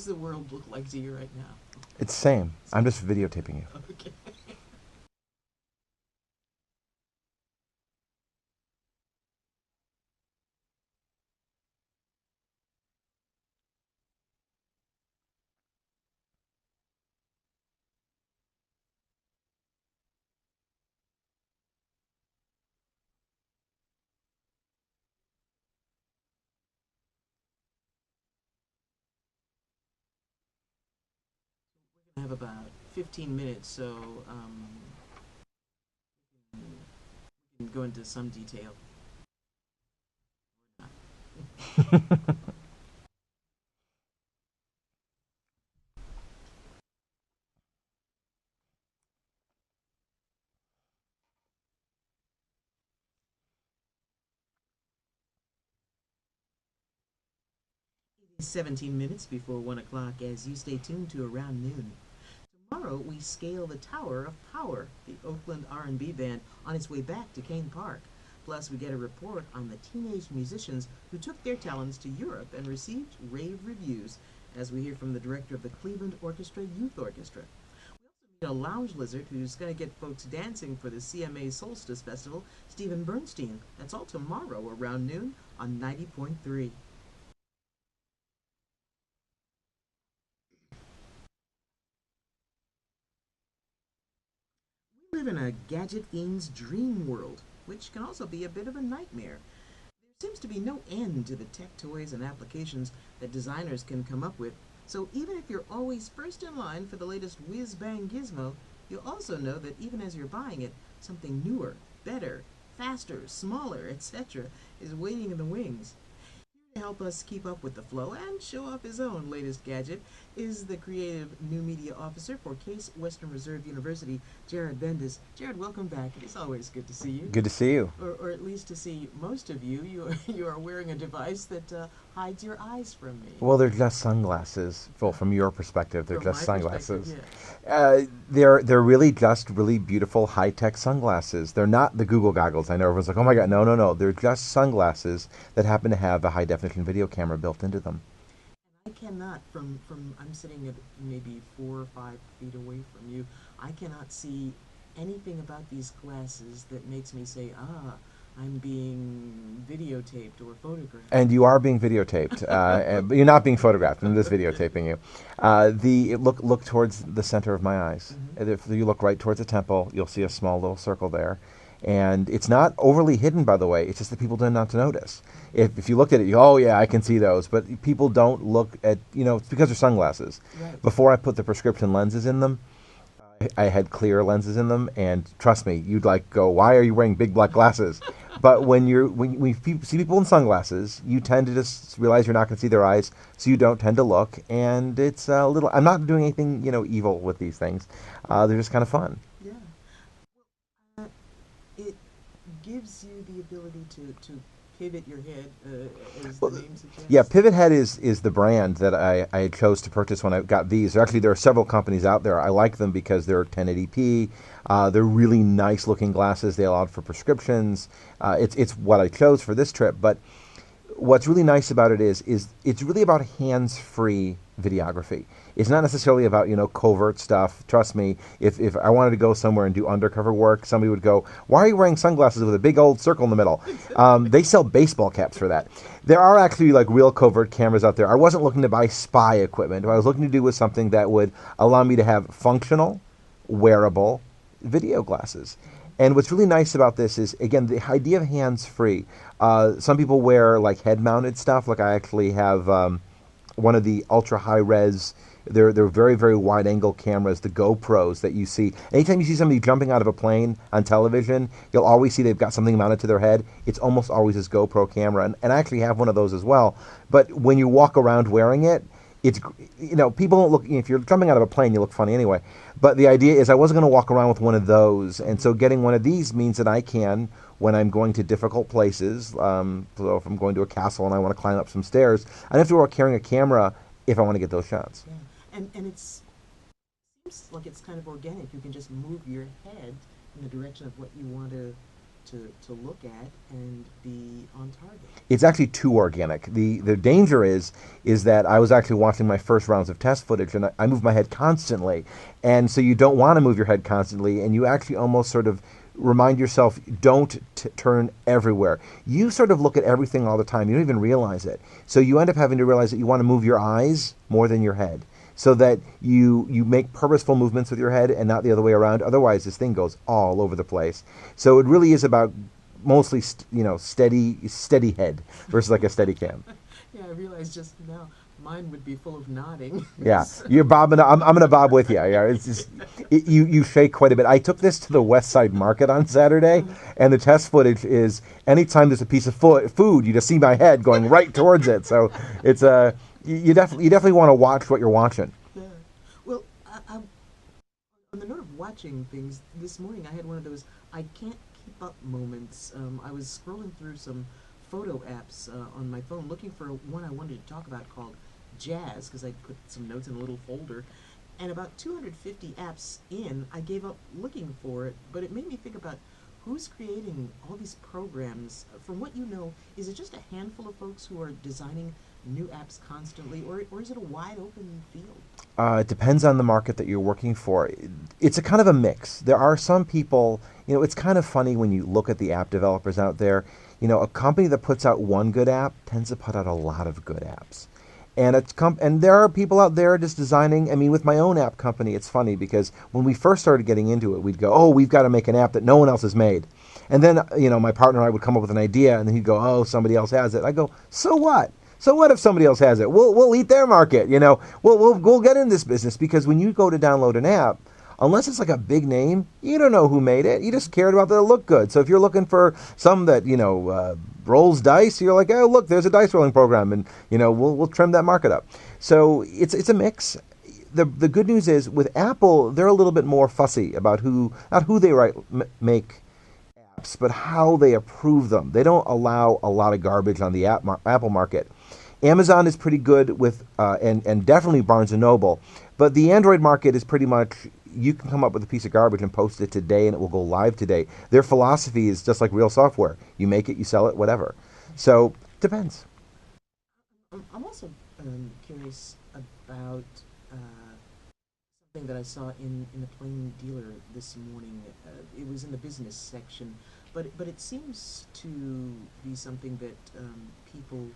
does the world look like to you right now? It's the same. I'm just videotaping you. Okay. 'Have about 15 minutes, so we can go into some detail. 17 minutes before 1 o'clock as you stay tuned to Around Noon. Tomorrow we scale the Tower of Power, the Oakland R&B band on its way back to Kane Park. Plus we get a report on the teenage musicians who took their talents to Europe and received rave reviews, as we hear from the director of the Cleveland Orchestra Youth Orchestra. We also meet a lounge lizard who's going to get folks dancing for the CMA Solstice Festival, Stephen Bernstein. That's all tomorrow around noon on 90.3. We live in a gadget fiend's dream world, which can also be a bit of a nightmare. There seems to be no end to the tech toys and applications that designers can come up with, so even if you're always first in line for the latest whiz bang gizmo, you'll also know that even as you're buying it, something newer, better, faster, smaller, etc. is waiting in the wings. To help us keep up with the flow and show off his own latest gadget is the creative new media officer for Case Western Reserve University, Jared Bendis. Jared, welcome back. It's always good to see you. Good to see you. Or at least to see most of you. You are wearing a device that hides your eyes from me. Well, they're just sunglasses. Well, from your perspective, they're From just my sunglasses. yes. They're really just really beautiful high tech sunglasses. They're not the Google goggles. I know everyone's like, oh my god, no, no, no. They're just sunglasses that happen to have a high definition video camera built into them. I cannot, from I'm sitting at maybe 4 or 5 feet away from you, I cannot see anything about these glasses that makes me say, I'm being videotaped or photographed. And you are being videotaped, but you're not being photographed. I'm just videotaping you. Look towards the center of my eyes. Mm-hmm. And if you look right towards the temple, you'll see a small little circle there. And it's not overly hidden, by the way. It's just that people tend not to notice. If you looked at it, you go, oh yeah, I can see those. But people don't look at, it's because they're sunglasses. Right. Before I put the prescription lenses in them, I had clear lenses in them, and trust me, you'd like go, why are you wearing big black glasses? But when you see people in sunglasses, you tend to just realize you're not going to see their eyes, so you don't tend to look. And it's a little. I'm not doing anything evil with these things. They're just kind of fun. Yeah. Uh, it gives you the ability to pivot your head, as the Well, name suggests. yeah, pivothead is the brand that I chose to purchase when I got these. Actually, there are several companies out there. I like them because they're 1080p. They're really nice looking glasses. They allowed for prescriptions. It's what I chose for this trip. But what's really nice about it is it's really about hands-free videography. It's not necessarily about covert stuff. Trust me, if I wanted to go somewhere and do undercover work, somebody would go, "Why are you wearing sunglasses with a big old circle in the middle?" They sell baseball caps for that. There are actually like real covert cameras out there. I wasn't looking to buy spy equipment. What I was looking to do was something that would allow me to have functional, wearable video glasses. And what's really nice about this is, again, the idea of hands-free. Some people wear like head-mounted stuff. Like I actually have one of the ultra-high-res. They're very, very wide-angle cameras, the GoPros that you see. Anytime you see somebody jumping out of a plane on television, you'll always see they've got something mounted to their head. It's almost always this GoPro camera. And I actually have one of those as well. But when you walk around wearing it, it's, people don't look, if you're jumping out of a plane, you look funny anyway. But the idea is I wasn't going to walk around with one of those. And so getting one of these means that I can, when I'm going to difficult places, so if I'm going to a castle and I want to climb up some stairs, I don't have to worry about carrying a camera if I want to get those shots. Yeah. And it seems like it's kind of organic. You can just move your head in the direction of what you want to to look at and be on target. It's actually too organic. The danger is that I was actually watching my first rounds of test footage, and I move my head constantly, and so you don't want to move your head constantly, and you actually almost sort of remind yourself, don't turn everywhere. You sort of look at everything all the time. You don't even realize it. So you end up having to realize that you want to move your eyes more than your head, so that you make purposeful movements with your head and not the other way around. Otherwise, this thing goes all over the place. So it really is about mostly, steady head versus like a steady cam. Yeah, I realized just now mine would be full of nodding. Yeah, you're bobbing. I'm going to bob with you. Yeah, it's just you shake quite a bit. I took this to the West Side Market on Saturday, and the test footage is anytime there's a piece of food, you just see my head going right towards it. So it's you definitely want to watch what you're watching. Yeah. Well, on the note of watching things, this morning I had one of those I can't keep up moments. I was scrolling through some photo apps on my phone looking for one I wanted to talk about called Jazz, because I put some notes in a little folder. And about 250 apps in, I gave up looking for it, but it made me think about who's creating all these programs. From what you know, is it just a handful of folks who are designing new apps constantly, or is it a wide open field? It depends on the market that you're working for. It's a kind of a mix. There are some people, it's kind of funny when you look at the app developers out there. A company that puts out one good app tends to put out a lot of good apps. And there are people out there just designing. I mean, with my own app company, it's funny because when we first started getting into it, we'd go, "Oh, we've got to make an app that no one else has made." And then, my partner and I would come up with an idea, and then he'd go, "Oh, somebody else has it." I go, "So what? So what if somebody else has it? We'll eat their market. We'll get in this business." Because when you go to download an app, unless it's like a big name, you don't know who made it. You just cared about that it looked good. So if you're looking for some that rolls dice, you're like, "Oh, look, there's a dice rolling program," and we'll trim that market up. So it's a mix. The good news is with Apple, they're a little bit more fussy about not who they make apps, but how they approve them. They don't allow a lot of garbage on the Apple market. Amazon is pretty good with, and definitely Barnes & Noble, but the Android market is pretty much, you can come up with a piece of garbage and post it today and it will go live today. Their philosophy is just like real software. You make it, you sell it, whatever. So, depends. I'm also curious about something that I saw in the Plain Dealer this morning. It was in the business section, but it seems to be something that people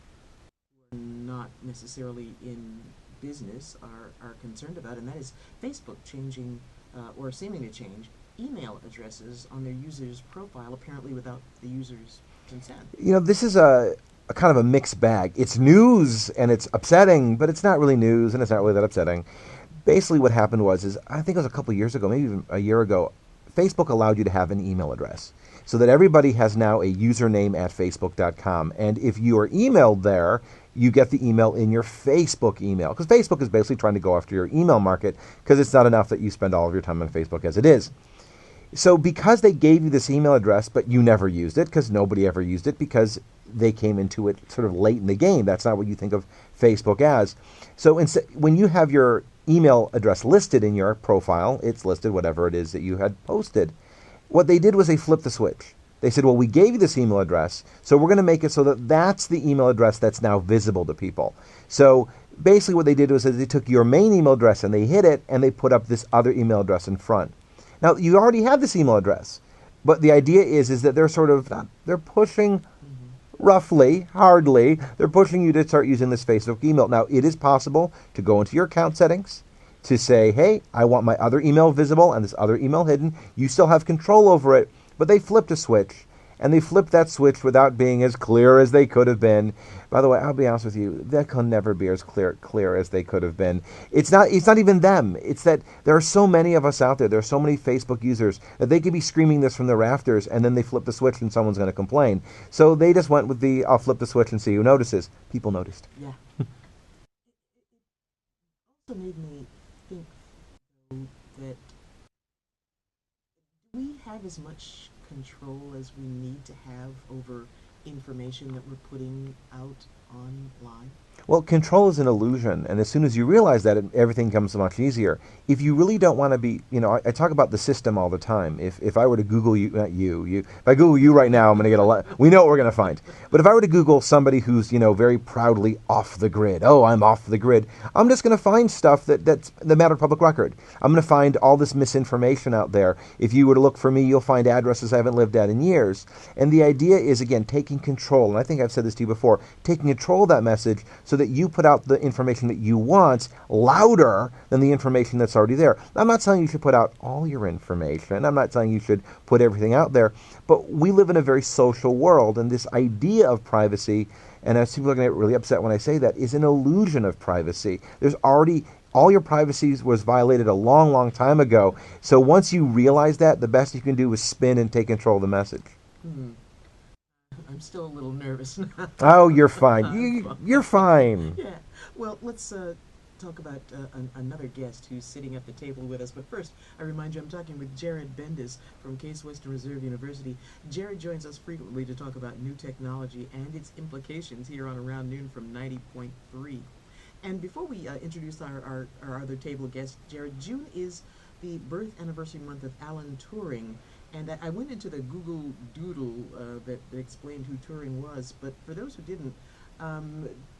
not necessarily in business are concerned about, and that is Facebook changing or seeming to change email addresses on their user's profile, apparently without the user's consent. This is a kind of a mixed bag. It's news and it's upsetting, but it's not really news and it's not really that upsetting. Basically what happened is I think it was a couple of years ago, maybe even a year ago, Facebook allowed you to have an email address so that everybody has now a username at facebook.com. And if you are emailed there, you get the email in your Facebook email. Because Facebook is basically trying to go after your email market because it's not enough that you spend all of your time on Facebook as it is. So because they gave you this email address, but you never used it because nobody ever used it because they came into it sort of late in the game. That's not what you think of Facebook as. So when you have your email address listed in your profile, it's listed whatever it is that you had posted. What they did was they flipped the switch. They said, well, we gave you this email address, so we're going to make it so that that's the email address that's now visible to people. So basically what they did was they took your main email address and they hid it, and they put up this other email address in front. Now, you already have this email address, but the idea is that they're pushing roughly, hardly, they're pushing you to start using this Facebook email. Now, it is possible to go into your account settings, to say, hey, I want my other email visible and this other email hidden. You still have control over it, but they flipped a switch, and they flipped that switch without being as clear as they could have been. By the way, I'll be honest with you, that can never be as clear as they could have been. It's not even them. It's that there are so many of us out there. There are so many Facebook users that they could be screaming this from the rafters, and then they flip the switch and someone's going to complain. So they just went with I'll flip the switch and see who notices. People noticed. Yeah. It also made me think, though, that we have as much control as we need to have over information that we're putting out online. Well, control is an illusion, and as soon as you realize that, everything comes much easier. If you really don't want to be, I talk about the system all the time. If I were to Google you, not you, if I Google you right now, I'm going to get a lot. We know what we're going to find. But if I were to Google somebody who's, very proudly off the grid, oh, I'm off the grid, I'm just going to find stuff that's the matter of public record. I'm going to find all this misinformation out there. If you were to look for me, you'll find addresses I haven't lived at in years. And the idea is, again, taking control. And I think I've said this to you before, taking control of that message so that you put out the information that you want louder than the information that's already there. I'm not saying you should put out all your information. I'm not saying you should put everything out there. But we live in a very social world, and this idea of privacy, and as people are going to get really upset when I say that, is an illusion of privacy. There's already all your privacy was violated a long, long time ago. So once you realize that, the best you can do is spin and take control of the message. I'm still a little nervous now. Oh, you're fine. You're fine. Yeah. Well, let's talk about another guest who's sitting at the table with us. But first, I remind you, I'm talking with Jared Bendis from Case Western Reserve University. Jared joins us frequently to talk about new technology and its implications here on Around Noon from 90.3. And before we introduce our other table guest, Jared, June is the birth anniversary month of Alan Turing. And I went into the Google Doodle that explained who Turing was. But for those who didn't,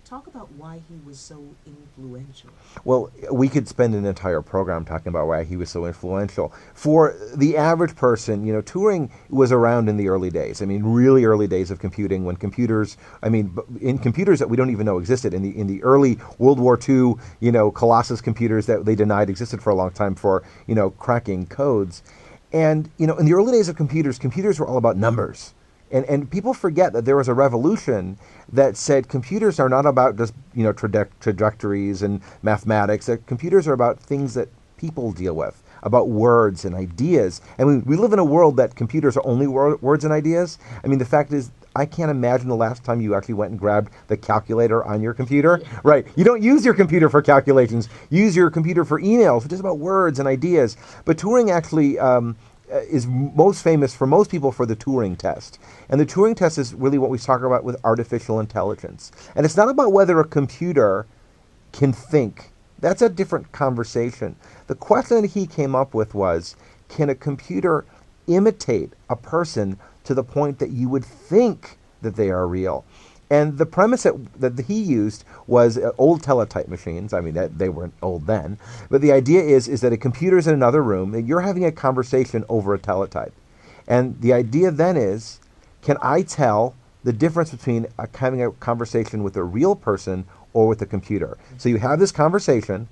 talk about why he was so influential. Well, we could spend an entire program talking about why he was so influential. For the average person, Turing was around in the early days. I mean, really early days of computing, when computers, in computers that we don't even know existed. In the early World War II, Colossus computers that they denied existed for a long time for, cracking codes. And, in the early days of computers were all about numbers. And people forget that there was a revolution that said computers are not about just, trajectories and mathematics. That computers are about things that people deal with, about words and ideas. And we live in a world that computers are only words and ideas. The fact is, I can't imagine the last time you actually went and grabbed the calculator on your computer. Yeah. Right. You don't use your computer for calculations. You use your computer for emails, which is about words and ideas. But Turing actually is most famous for most people for the Turing test. And the Turing test is really what we talk about with artificial intelligence. And it's not about whether a computer can think. That's a different conversation. The question that he came up with was, can a computer imitate a person to the point that you would think that they are real? And the premise that he used was old teletype machines. They weren't old then. But the idea is that a computer's in another room, and you're having a conversation over a teletype. And the idea then is, can I tell the difference between having a conversation with a real person or with a computer? So you have this conversation,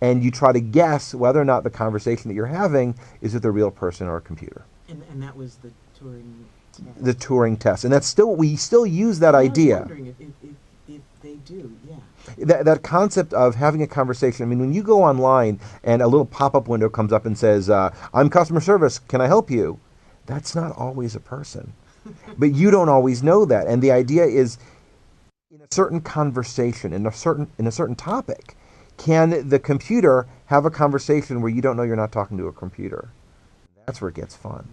and you try to guess whether or not the conversation that you're having is with a real person or a computer. And that was the Turing test. The Turing test. And we still use that idea. I was wondering if they do, yeah. That concept of having a conversation, when you go online and a little pop-up window comes up and says, I'm customer service, can I help you? That's not always a person. But you don't always know that. And the idea is, in a certain conversation, in a certain topic, can the computer have a conversation where you don't know you're not talking to a computer? That's where it gets fun.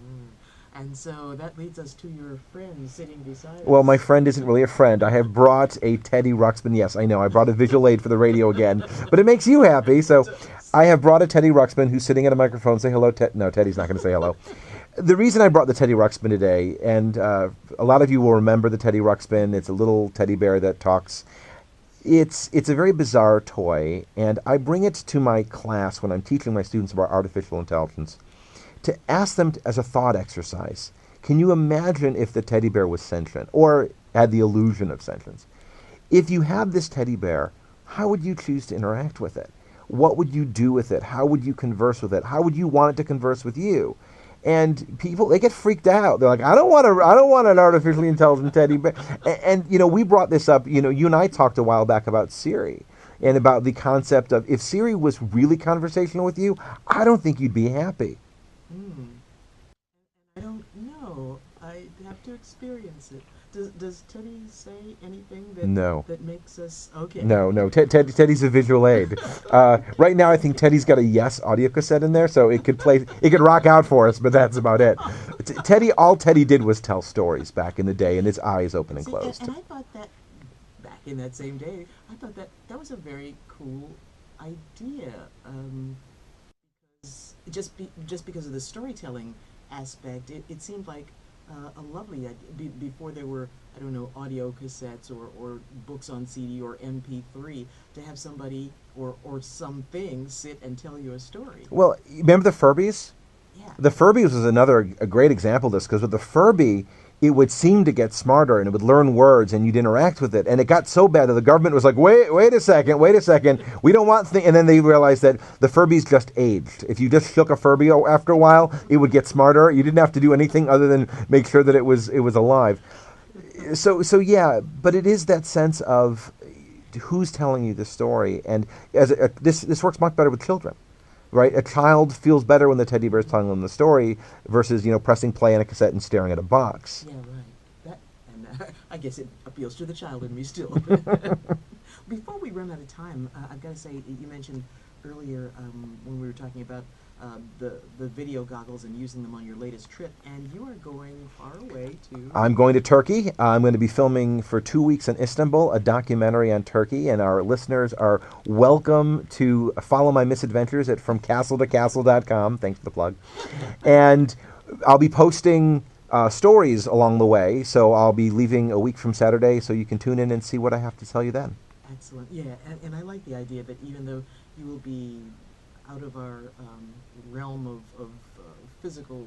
And so that leads us to your friend sitting beside us. Well, my friend isn't really a friend. I have brought a Teddy Ruxpin. Yes, I know, I brought a visual aid for the radio again. But it makes you happy, so I have brought a Teddy Ruxpin who's sitting at a microphone. Say hello, Ted. No, Teddy's not going to say hello. The reason I brought the Teddy Ruxpin today, and a lot of you will remember the Teddy Ruxpin. It's a little teddy bear that talks. It's a very bizarre toy, and I bring it to my class when I'm teaching my students about artificial intelligence to ask them as a thought exercise, can you imagine if the teddy bear was sentient or had the illusion of sentience? If you have this teddy bear, how would you choose to interact with it? What would you do with it? How would you converse with it? How would you want it to converse with you? And people, they get freaked out. They're like, I don't want an artificially intelligent teddy bear. And we brought this up. You and I talked a while back about Siri and about the concept of if Siri was really conversational with you, I don't think you'd be happy. I don't know. I have to experience it. Does Teddy say anything that makes us okay? No. Teddy's a visual aid. Right now, I think Teddy's got a Yes audio cassette in there, so it could rock out for us, but that's about it. All Teddy did was tell stories back in the day, and his eyes open and closed. And I thought that back in that same day. I thought that was a very cool idea. Just because of the storytelling aspect, it seemed like a lovely idea. Before there were, I don't know, audio cassettes or books on CD or MP3, to have somebody or something sit and tell you a story. Well, remember the Furbies? Yeah. The Furbies was a great example of this, because with the Furby, it would seem to get smarter and it would learn words and you'd interact with it. And it got so bad that the government was like, wait a second, we don't want things. And then they realized that the Furbies just aged. If you just shook a Furby after a while, it would get smarter. You didn't have to do anything other than make sure that it was alive. So yeah, but it is that sense of who's telling you the story. And this works much better with children. Right, a child feels better when the teddy bear is telling them the story versus pressing play on a cassette and staring at a box. Yeah, right. I guess it appeals to the child in me still. Before we run out of time, I've got to say, you mentioned earlier when we were talking about the video goggles and using them on your latest trip, and you are going far away to... I'm going to Turkey. I'm going to be filming for 2 weeks in Istanbul, a documentary on Turkey, and our listeners are welcome to follow my misadventures at fromcastletocastle.com. Thanks for the plug. And I'll be posting stories along the way, so I'll be leaving a week from Saturday, so you can tune in and see what I have to tell you then. Excellent. Yeah, and I like the idea that even though you will be out of our realm of physical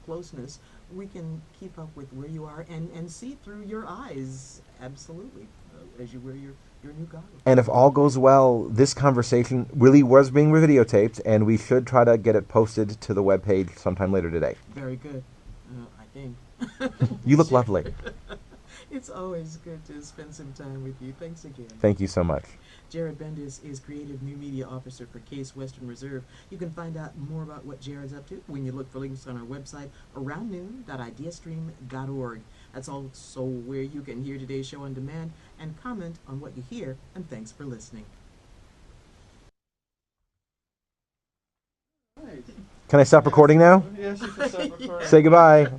closeness, we can keep up with where you are and see through your eyes, absolutely, as you wear your new goggles. And if all goes well, this conversation really was being videotaped, and we should try to get it posted to the webpage sometime later today. Very good, I think. You look lovely. It's always good to spend some time with you. Thanks again. Thank you so much. Jared Bendis is Creative New Media Officer for Case Western Reserve. You can find out more about what Jared's up to when you look for links on our website, aroundnoon.ideastream.org. That's also where you can hear today's show on demand and comment on what you hear, and thanks for listening. Can I stop recording now? Yes, you can stop recording. Say goodbye.